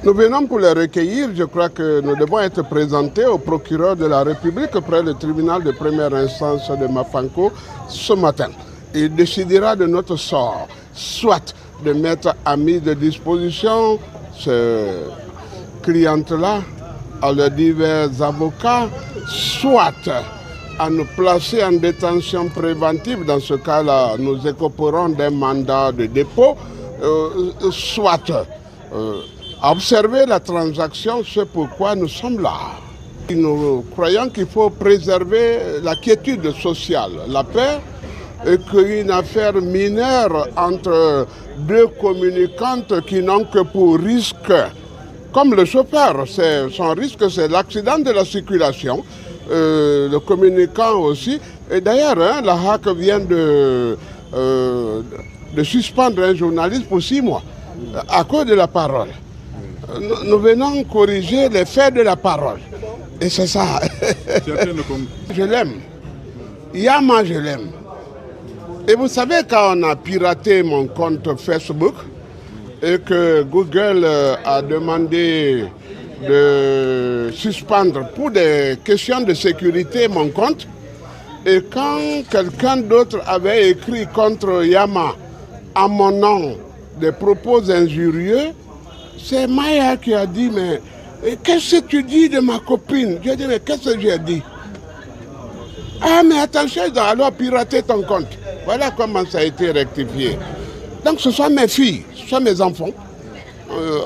Nous venons pour les recueillir. Je crois que nous devons être présentés au procureur de la République près du tribunal de première instance de Mafanko ce matin. Il décidera de notre sort, soit de mettre à mise de disposition ce cliente-là à leurs divers avocats, soit à nous placer en détention préventive. Dans ce cas-là, nous écoperons d'un mandat de dépôt, soit à observer la transaction, c'est pourquoi nous sommes là. Nous croyons qu'il faut préserver la quiétude sociale, la paix, et qu'une affaire mineure entre deux communicantes qui n'ont que pour risque, comme le chauffeur, son risque c'est l'accident de la circulation, le communicant aussi. Et d'ailleurs, la HAC vient de suspendre un journaliste pour 6 mois à cause de la parole. Nous venons corriger les faits de la parole. Et c'est ça. Je l'aime. Yama, je l'aime. Et vous savez, quand on a piraté mon compte Facebook et que Google a demandé de suspendre pour des questions de sécurité mon compte, et quand quelqu'un d'autre avait écrit contre Yama à mon nom des propos injurieux, c'est Maya qui a dit, mais qu'est-ce que tu dis de ma copine? J'ai dit, mais qu'est-ce que j'ai dit? Ah, mais attention, ils ont alors piraté ton compte. Voilà comment ça a été rectifié. Donc ce sont mes filles, ce sont mes enfants.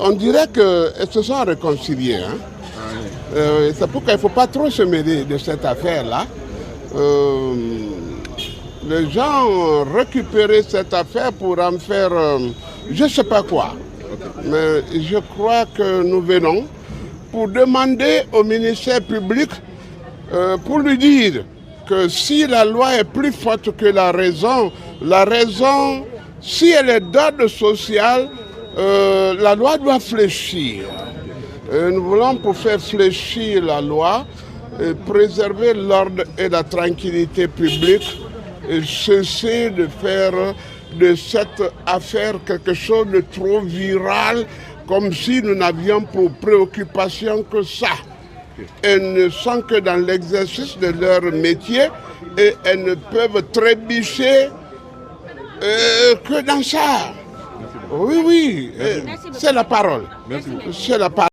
On dirait qu'elles se sont réconciliées. Hein? C'est pourquoi il ne faut pas trop se mêler de cette affaire-là. Les gens ont récupéré cette affaire pour en faire je ne sais pas quoi. Mais je crois que nous venons pour demander au ministère public, pour lui dire que si la loi est plus forte que la raison, si elle est d'ordre social, la loi doit fléchir. Nous voulons pour faire fléchir la loi, préserver l'ordre et la tranquillité publique, et cesser de faire de cette affaire quelque chose de trop viral, comme si nous n'avions pour préoccupation que ça. Elles ne sont que dans l'exercice de leur métier et elles ne peuvent trébucher que dans ça. Oui, c'est la parole. C'est la parole.